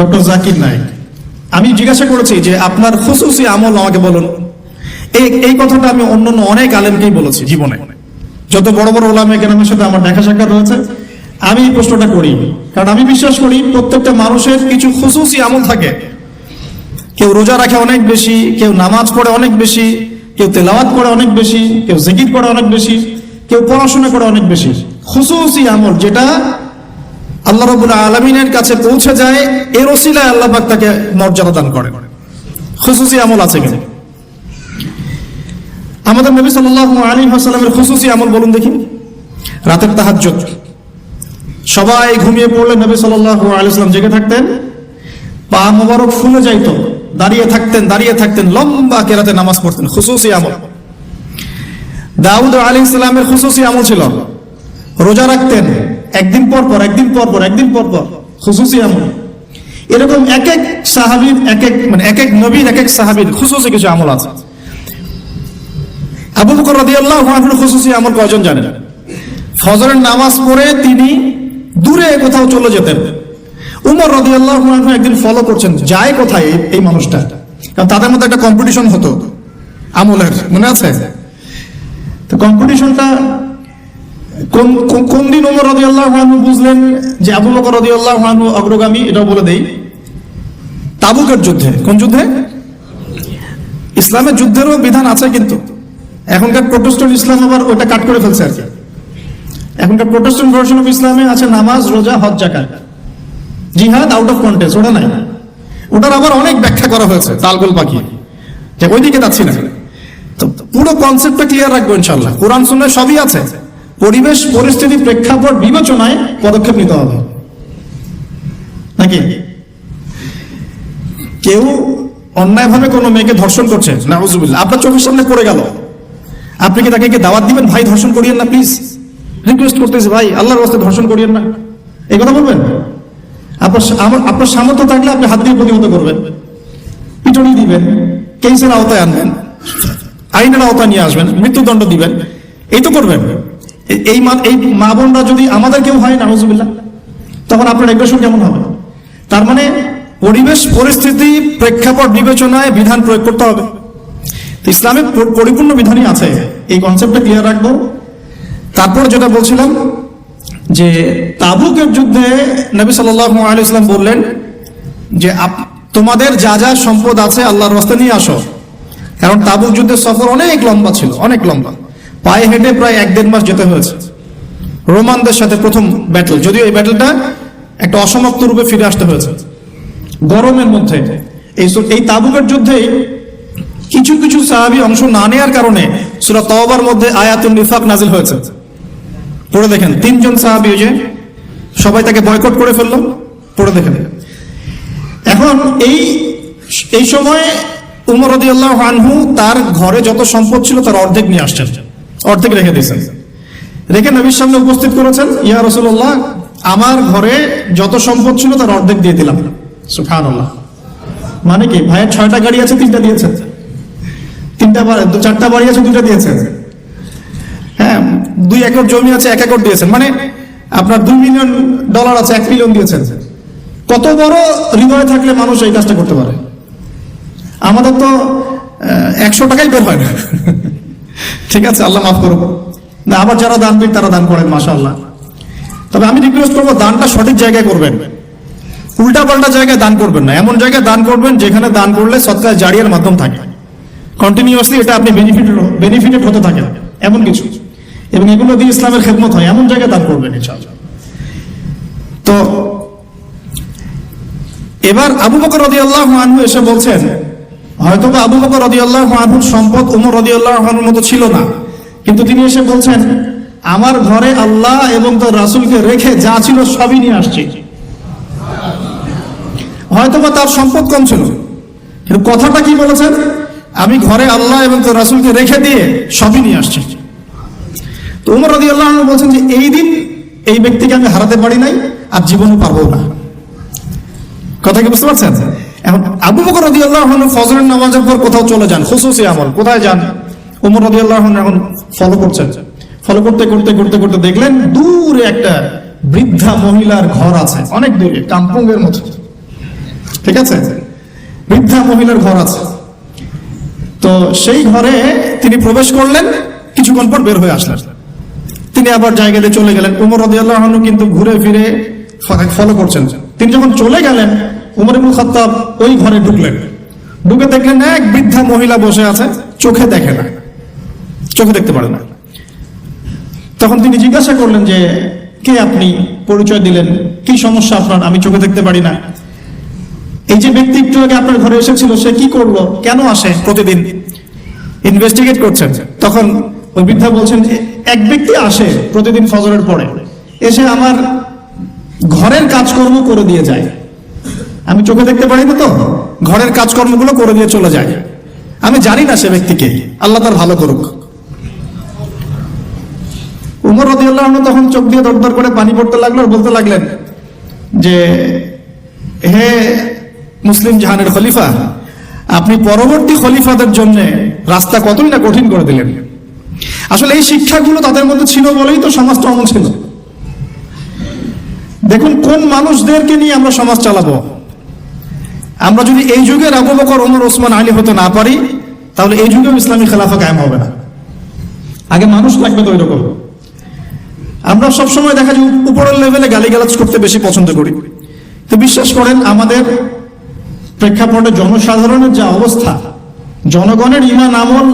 Doctor Zakir Naik. আমি জিজ্ঞাসা করেছি যে আপনার খুসুসি আমল আমাকে বলুন। এই কথাটা আমি অন্য অনেক আলেমকেই বলেছি জীবনে, যত বড় বড় ওলামা কেরামের সাথে আমার দেখা সাক্ষাৎ রয়েছে। আমি এই প্রশ্নটা করি কারণ আমি বিশ্বাস করি প্রত্যেকটা মানুষের কিছু খুসুসি আমল থাকে। কেউ রোজা রাখে অনেক বেশি, কেউ নামাজ পড়ে অনেক বেশি, কেউ তেলাওয়াত করে অনেক বেশি, কেউ জিকির করে অনেক বেশি, কেউ পড়াশোনা করে অনেক বেশি। খুসুসি আমল যেটা আল্লাহ রাব্বুল আলামিনের কাছে পৌঁছে যায়, এর ওসিলায় আল্লাহ পাক তাকে মর্যাদা দান করে। খুসুসি আমল আছে কিনা? আমাদের নবী সাল্লাল্লাহু আলাইহি ওয়াসাল্লামের খুসুসি আমল বলুন দেখি। রাতের তাহাজ্জুদ, সবাই ঘুমিয়ে পড়লে নবী সাল্লাল্লাহু আলাইহি ওয়াসাল্লাম জেগে থাকতেন, পা মোবারক ফুলে যাইতো, দাঁড়িয়ে থাকতেন লম্বা কেরাতে নামাজ পড়তেন। খুসুসি আমল। দাউদ আলাইহিস সালামের খুসুসি আমল ছিল রোজা রাখতেন একদিন পর পর। খুসুসি আমল। এরকম এক এক সাহাবীর এক এক নবীর এক এক সাহাবীর খুসুসি কিছু আমল আছে। আবু বকর রাদিয়াল্লাহু আনহুর খুসুসি আমল কয়জন জানেন? ফজরের নামাজ পড়ে তিনি দূরে কোথাও চলে যেতেন। উমর রাদিয়াল্লাহু আনহু একদিন ফলো করছেন, যায় কোথায় এই মানুষটা, কারণ তাদের মধ্যে একটা কম্পিটিশন হতো আমলের, মনে আছে? তো কম্পিটিশনটা কোন দিন উমর রাদিয়াল্লাহু আনহু বুঝলেন যে আবু বকর রাদিয়াল্লাহু আনহু অগ্রগামী? এটাও বলে দেই, তাবুকের যুদ্ধে। কোন যুদ্ধে? ইসলামের যুদ্ধেরও বিধান আছে, কিন্তু এখনকার প্রোটেস্ট্যান্ট ইসলাম আবার ওটা কাট করে ফেলছে আর কি। এখনকার প্রোটেস্ট্যান্ট ভার্সন অফ ইসলামে আছে নামাজ, রোজা, হজ, যাকাত, জিহাদ আউট অফ কন্টেক্সট, ওটা নাই। ওটার আবার অনেক ব্যাখ্যা করা হয়েছে তালগোল পাকিয়ে, যে ওইদিকে যাচ্ছি না। তো পুরো কনসেপ্টটা ক্লিয়ার রাখবো ইনশাআল্লাহ। কোরআন সুন্নাহ সবই আছে, পরিবেশ পরিস্থিতি প্রেক্ষাপট বিবেচনায় পদক্ষেপ নিতে হবে নাকি? কেউ অন্যায়ভাবে কোনো মেয়েকে ধর্ষণ করছে, নাউজুবিল্লাহ, আপনার চোখের সামনে পড়ে গেল, আপনি কি তাকে দাওয়াত দিবেন? ভাই ধর্ষণ করিয়েন না প্লিজ, রিকোয়েস্ট করতেছি ভাই আল্লাহর রাস্তায় ধর্ষণ করিয়েন না, এই কথা বলবেন? আপনার সামর্থ্য থাকলে আপনি হাত দিয়ে প্রতিহত করবেন, পিটুনি দিবেন, কেসের আওতায় আনবেন, আইনের আওতায় নিয়ে আসবেন, মৃত্যুদণ্ড দিবেন, এই তো করবেন। এই মা বোনরা যদি আমাদের কেউ হয় নাউজুবিল্লাহ, তখন আপনার এগ্রেশন কেমন হবে? তার মানে পরিবেশ পরিস্থিতি প্রেক্ষাপট বিবেচনায় বিধান প্রয়োগ করতে হবে। ইসলামে পরিপূর্ণ বিধানই আছে, এই কনসেপ্টটা ক্লিয়ার রাখবো। তারপর যেটা বলছিলাম যে তাবুকের যুদ্ধে নবী সাল্লাল্লাহু আলাইহি ওয়াসাল্লাম বললেন যে তোমাদের যা যা সম্পদ আছে আল্লাহর রাস্তায় নিয়ে আসো, কারণ তাবুক যুদ্ধের সফর অনেক লম্বা ছিল, অনেক লম্বা, পায়ে হেঁটে প্রায় 1-1.5 মাস যেতে হয়েছে রোমানদের সাথে প্রথম ব্যাটল, যদিও এই ব্যাটলটা একটা অসমাপ্ত রূপে ফিরে আসতে হয়েছে গরমের মধ্যে। এই তাবুকের যুদ্ধে কিছু কিছু সাহাবী অংশ না নেওয়ার কারণে সূরা তাওবার মধ্যে আয়াতুন নিফাক নাজিল হয়েছে। পড়ে দেখেন, 3 জন সাহাবী যে সবাই তাকে বয়কট করে ফেললো, পড়ে দেখেন। এখন এই সময় উমর রাদিয়াল্লাহু আনহু তার ঘরে যত সম্পদ ছিল তার অর্ধেক নিয়ে আসছেন, অর্ধেক রেখে দিয়েছেন, রেখে নবীর সামনে উপস্থিত করেছেন, ইয়া রাসূলুল্লাহ আমার ঘরে যত সম্পদ ছিল তার অর্ধেক দিয়ে দিলাম। সুবহানাল্লাহ। মানে কি, ভাইয়ের 6টা গাড়ি আছে, 3টা দিয়েছেন, 4টা বাড়ি আছে, 2টা দিয়েছেন, হ্যাঁ 2 একর জমি আছে, 1 একর দিয়েছেন, মানে আপনার $2 মিলিয়ন আছে, 1 মিলিয়ন দিয়েছেন। কত বড় হৃদয় থাকলে মানুষ এই কাজটা করতে পারে? আমাদের তো 100 টাকাই বের হয় না। ঠিক আছে, আল্লাহ মাফ করবো না। আবার যারা দানবীর তারা দান করেন, মাশাআল্লাহ। তবে আমি রিকোয়েস্ট করবো দানটা সঠিক জায়গায় করবেন, উল্টা পাল্টা জায়গায় দান করবেন না। এমন জায়গায় দান করবেন যেখানে দান করলে সদকা জারিয়ার মাধ্যম থাকে, কন্টিনিউয়াসলি এটা আপনি বেনিফিটেড হতে থাকেন, এমন কিছু, এবং এগুলো দিয়ে ইসলামের খেদমত হয়, এমন জায়গায় দান করবেন ইনশাআল্লাহ। তো এবার আবু বকর রাদিয়াল্লাহু আনহু এসে বলছেন, হয়তো আবু বকর রাদিয়াল্লাহু আনহুর সম্পদ উমর রাদিয়াল্লাহু আনহুর মতো ছিল না, কিন্তু তিনি এসে বলছেন আমার ঘরে আল্লাহ এবং তার রাসূলকে রেখে যা ছিল সবই নিয়ে আসছি। হয়তোবা তার সম্পদ কম ছিল, কিন্তু কথাটা কি বলেছেন? আমি ঘরে আল্লাহ এবং তার রাসূলকে রেখে দিয়ে সবই নিয়ে আসছি। তো উমর রাদিয়াল্লাহু আনহু বলছেন যে এই দিন এই ব্যক্তিকে আমি হারাতে পারি নাই, আর জীবনও পারবো না। কথা কি বুঝতে পারছেন? এখন আবু বকর রাদিয়াল্লাহু আনহু ফজরের নামাজের পর কোথাও চলে যান, খুসুসি আমল, কোথায় যান? উমর রাদিয়াল্লাহু আনহু এখন ফলো করছেন, ফলো করতে করতে করতে করতে দেখলেন দূরে একটা বৃদ্ধা মহিলার ঘর আছে, অনেক দূরে, কাম্পঙ্গের মতো। ঠিক আছে, বৃদ্ধা মহিলার ঘর আছে। তো সেই ঘরে তিনি প্রবেশ করলেন, কিছুক্ষণ পর বের হয়ে আসলেন। তিনি আবার জায়গাতে চলে গেলেন। উমর রাদিয়াল্লাহু আনহু কিন্তু ঘুরে ফিরে ফলো করছেন। তিনি যখন চলে গেলেন, উমর ইবনে খাত্তাব ওই ঘরে ঢুকলেন। ঢুকে দেখলেন এক বৃদ্ধা মহিলা বসে আছে, চোখে দেখে না, চোখে দেখতে পারে না। তখন তিনি জিজ্ঞাসা করলেন যে কে আপনি, পরিচয় দিলেন, কি সমস্যা আপনার, আমি চোখে দেখতে পারি না। এই যে ব্যক্তি একটু আগে আপনার ঘরে এসেছিল সে কি করলো, কেন আসে প্রতিদিন, ইনভেস্টিগেট করছেন। তখন ওই বৃদ্ধা বলছেন এক ব্যক্তি আসে প্রতিদিন ফজরের পরে, এসে আমার ঘরের কাজকর্ম করে দিয়ে যায়, আমি চোখে দেখতে পারি না, তো ঘরের কাজকর্মগুলো করে দিয়ে চলে যায়, আমি জানি না সে ব্যক্তিকে, আল্লাহ তার ভালো করুক। উমর রাদিয়াল্লাহু আনহু তখন চোখ দিয়ে দরদর করে পানি পড়তে লাগলো আর বলতে লাগলেন যে হে মুসলিম জাহানের খলিফা, আপনি পরবর্তী খলিফাদের জন্য রাস্তা কতই না কঠিন করে দিলেন। আসলে এই শিক্ষাগুলো তাদের মধ্যে ছিল বলেই তো সমাজটা অমন ছিল। দেখুন কোন মানুষদেরকে নিয়ে আমরা সমাজ চালাবো। আমরা যদি এই যুগের আবু বকর, ওমর, ওসমান, আলী হতে না পারি, তাহলে এই যুগেও ইসলামী খেলাফা কায়েম হবে না। আগে মানুষ লাগবে তো ওইরকম। আমরা সবসময় দেখা যায় উপরের লেভেলে গালিগালাজ করতে বেশি পছন্দ করি। তো বিশ্বাস করেন আমাদের প্রেক্ষাপটে জনসাধারণের যে অবস্থা, জনগণের ঈমান, আমল,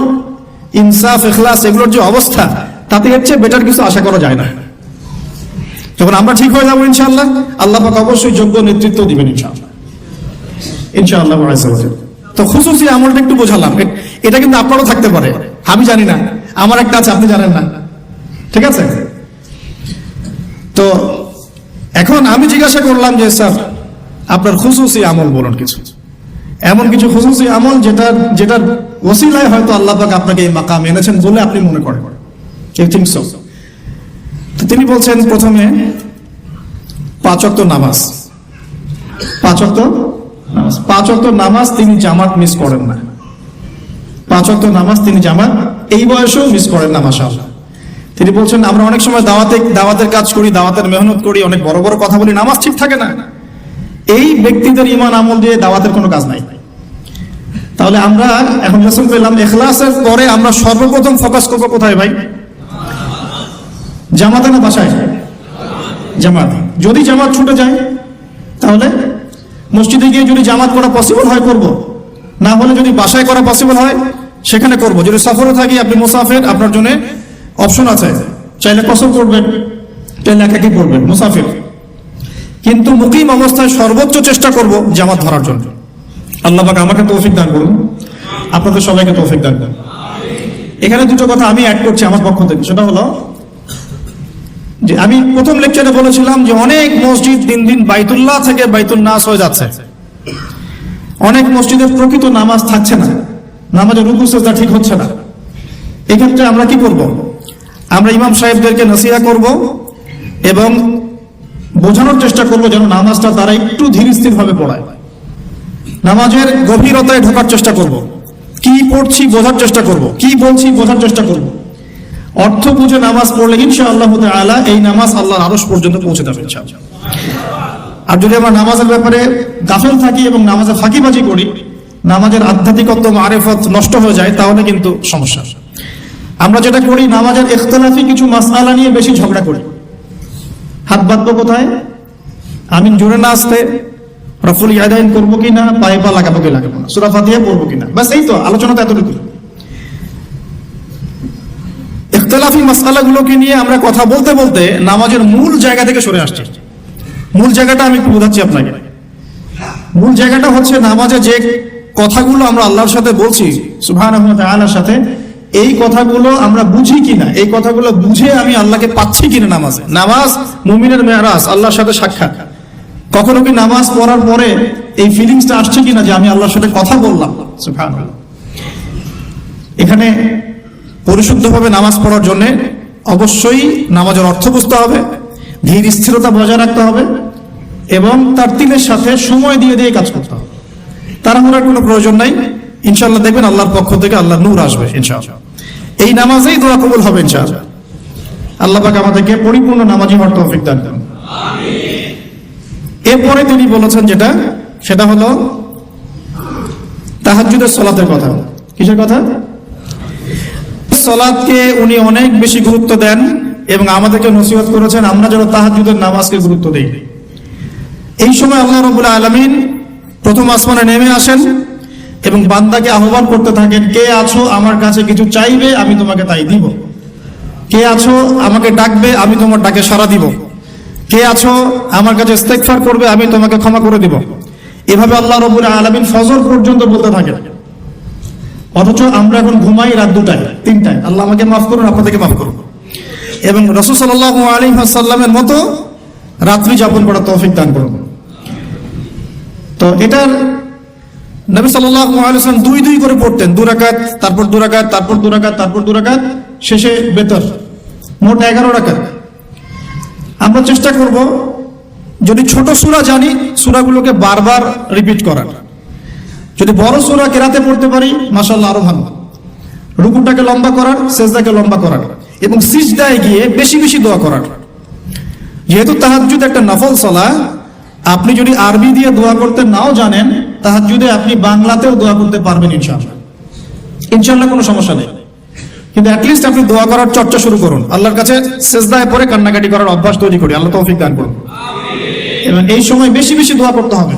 ইনসাফ, ইখলাস এগুলোর যে অবস্থা, তাতে এর চেয়ে বেটার কিছু আশা করা যায় না। যখন আমরা ঠিক হয়ে যাবো ইনশাআল্লাহ, আল্লাহ পাক অবশ্যই যোগ্য নেতৃত্ব দিবেন ইনশাআল্লাহ, ইনশাআল্লাহ। তো খুশুসি আমলটা একটু বোঝালাম, এটা কিন্তু আপনারও থাকতে পারে, আমি জানি না, আমার একটা আছে আপনি জানেন না, ঠিক আছে। তো এখন আমি জিজ্ঞাসা করলাম যে স্যার আপনার খুশুসি আমল বলুন, কিছু এমন কিছু খুশুসি আমল যেটার ওসিলায় হয়তো আল্লাহ পাক আপনাকে এই মাকাম এনেছেন বলে আপনি মনে করেন, ইউ থিংক সো। তো তিনি বলছেন প্রথমে 5 ওয়াক্ত নামাজ, 5 ওয়াক্ত নামাজ, 5 ওয়াক্ত নামাজ তিনি জামাত মিস করেন না। 5 ওয়াক্ত নামাজ তিনি জামাত এই বয়সেও মিস করেন না, মাশাআল্লাহ। তিনি বলছেন আমরা অনেক সময় দাওয়াতের কাজ করি, দাওয়াতের মেহনত করি, অনেক বড় বড় কথা বলি, নামাজ ঠিক থাকে না। এই ব্যক্তিদের ঈমান আমল দিয়ে দাওয়াতের কোনো কাজ নাই। তাহলে আমরা এখন লেসন পেলাম, ইখলাসের পরে আমরা সর্বপ্রথম ফোকাস করব কোথায় ভাই? জামাতে না বাসায়? জামাত। যদি জামাত ছুটে যায় তাহলে মসজিদে গিয়ে যদি জামাত করা পসিবল হয় করব, না হলে যদি বাসায় করা পসিবল হয় সেখানে করব। যদি সফরে থাকি, আপনি মুসাফির, আপনার জন্য অপশন আছে, চাইলে কসর করবেন, চাইলে একাকি করবেন, মুসাফির। কিন্তু মুকিম অবস্থায় সর্বোচ্চ চেষ্টা করব জামাত ধরার জন্য। আল্লাহ পাক আমাকে তৌফিক দান করুন, আপনাদের সবাইকে তৌফিক দান করুন। এখানে দুটো কথা আমি অ্যাড করছি আমার পক্ষ থেকে, সেটা হলো যে আমি প্রথম লেকচারে বলেছিলাম যে অনেক মসজিদ দিন দিন বাইতুল্লাহ থেকে বাইতুল নাস হয়ে যাচ্ছে। অনেক মসজিদের প্রকৃত নামাজ থাকছে না, নামাজের রুকু সিজদা ঠিক হচ্ছে না। এক্ষেত্রে আমরা কি করব? আমরা ইমাম সাহেবদেরকে নসিহত করব এবং বোঝানোর চেষ্টা করব যেন নামাজটা তারা একটু ধীর স্থির ভাবে পড়ায়। নামাজের গভীরতায় ঢোকার চেষ্টা করব, কি পড়ছি বোঝার চেষ্টা করব, কি বলছি বোঝার চেষ্টা করব। অর্থ বুঝে নামাজ পড়লে ইনশাআল্লাহ তাআলা এই নামাজ আল্লাহর আরশ পর্যন্ত পৌঁছে যাবে ইনশাআল্লাহ। আর যদি আমরা নামাজের ব্যাপারে গাফেল থাকি এবং নামাজে ফাঁকিবাজি করি, নামাজের আধ্যাত্মিকত্ব, মারিফত নষ্ট হয়ে যায়, তাহলে কিন্তু সমস্যা। আমরা যেটা করি, নামাজের ইখতিলাফি কিছু মাসআলা নিয়ে বেশি ঝগড়া করি। হাত বাঁধবো কোথায়, আমিন জোরে না আসতে, রফুল ইয়াদাইন করবো কিনা, পায়ে পা লাগাবো কি লাগাবো না, সূরা ফাতিহা পড়বো কিনা, বাস এই তো আলোচনা তো এতটুকু। ইখতিলাফি মাসআলাগুলোকে নিয়ে আমরা কথা বলতে বলতে নামাজের মূল জায়গা থেকে সরে আসছি। মূল জায়গাটা আমি একটু বোঝাচ্ছি আপনাকে। মূল জায়গাটা হচ্ছে নামাজে যে কথাগুলো আমরা আল্লাহর সাথে বলছি, সুবহানাহু ওয়া তাআলার সাথে, এই কথাগুলো আমরা বুঝি কিনা, এই কথাগুলো বুঝে আমি আল্লাহকে পাচ্ছি কিনা নামাজে। নামাজ মুমিনের মেরাজ, আল্লাহর সাথে সাক্ষাৎ। কখনো কি নামাজ পড়ার পরে এই ফিলিংসটা আসছে কিনা যে আমি আল্লাহর সাথে কথা বললাম? সুবহানাল্লাহ। এখানে পরিশুদ্ধভাবে নামাজ পড়ার জন্য অবশ্যই নামাজের অর্থ বুঝতে হবে, ধীর স্থিরতা বজায় রাখতে হবে এবং তার তিলের সাথে সময় দিয়ে দিয়ে কাজ করতে হবে। তাড়াহুড়ার কোনো প্রয়োজন নাই। ইনশাআল্লাহ দেখবেন আল্লাহর পক্ষ থেকে আল্লাহর নূর আসবে ইনশাআল্লাহ। এই নামাজেই দোয়া কবুল হবে ইনশাআল্লাহ। আল্লাহ পাক আমাদেরকে পরিপূর্ণ নামাজি হওয়ার তৌফিক দান করুন, আমিন। এরপরে তিনি বলেছেন যেটা সেটা হলো তাহাজ্জুদের সালাতের কথা। কিসের কথা? সালাতকে উনি অনেক বেশি গুরুত্ব দেন এবং আমাদেরকে নসিহত করেছেন আমরা যেন তাহাজ্জুদের নামাজকে গুরুত্ব দেই। এই সময় আল্লাহ রাব্বুল আলামিন প্রথম আসমানে নেমে আসেন এবং বান্দাকে আহ্বান করতে থাকেন, কে আছো আমার কাছে কিছু চাইবে, আমি তোমাকে তাই দিব। কে আছো আমাকে ডাকবে, আমি তোমার ডাকে সাড়া দিব। কে আছো আমার কাছে ইস্তেগফার করবে, আমি তোমাকে ক্ষমা করে দিব। এভাবে আল্লাহ রাব্বুল আলামিন ফজর পর্যন্ত বলতে থাকেন। অথচ আমরা এখন ঘুমাই রাত 2টায় 3টায়। আল্লাহ আমাকে মাফ করুন, আপনাদেরকে মাফ করুন। এবং রাসূল সাল্লাল্লাহু আলাইহি ওয়াসাল্লামের মতো রাত্রি যাপন করার তৌফিক দান করুন। তো এটার নবী সাল্লাল্লাহু আলাইহি ওয়াসাল্লাম 2 করে পড়তেন, 2 রাকাত, তারপর 2 রাকাত, তারপর 2 রাকাত, তারপর 2 রাকাত, শেষে বেতর, মোট 11 রাকাত। আমরা চেষ্টা করব যদি ছোট সূরা জানি সূরাগুলোকে বারবার রিপিট করার। যদি বড় সূরা কেরাতে পড়তে পারি মাশাআল্লাহ আরো ভালো। রুকুটাকে লম্বা করার, সিজদাকে লম্বা করার এবং সিজদায় গিয়ে বেশি বেশি দোয়া করার। যেহেতু তাহাজ্জুদ একটা নফল সালাহ, আপনি যদি আরবি দিয়ে দোয়া করতে নাও জানেন, তাহাজ্জুদে আপনি বাংলাতেও দোয়া করতে পারবেন ইনশাআল্লাহ। ইনশাআল্লাহ কোনো সমস্যা নেই। কিন্তু অ্যাটলিস্ট আপনি দোয়া করার চর্চা শুরু করুন। আল্লাহর কাছে সিজদায় পড়ে কান্নাকাটি করার অভ্যাস তৈরি করি। আল্লাহ তৌফিক দান করুন। এবং এই সময় বেশি বেশি দোয়া করতে হবে।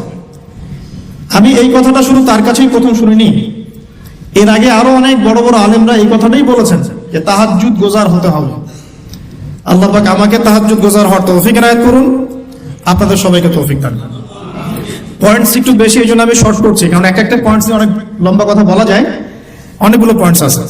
আমি এই কথাটা শুধু তার কাছেই প্রথম শুনিনি, এর আগে আরো অনেক বড় বড় আলেমরা এই কথাটাই বলেছেন যে তাহাজ্জুদ গোজার হতে হবে। আল্লাহ পাক আমাকে তাহাজ্জুদ গোজার হওয়ার তৌফিক এনায়েত করুন, আপনাদের সবাইকে তৌফিক দান করুন। পয়েন্টস একটু বেশি, এই জন্য আমি শর্ট করছি, কারণ একটা পয়েন্টস নিয়ে অনেক লম্বা কথা বলা যায়, অনেকগুলো পয়েন্টস আছে।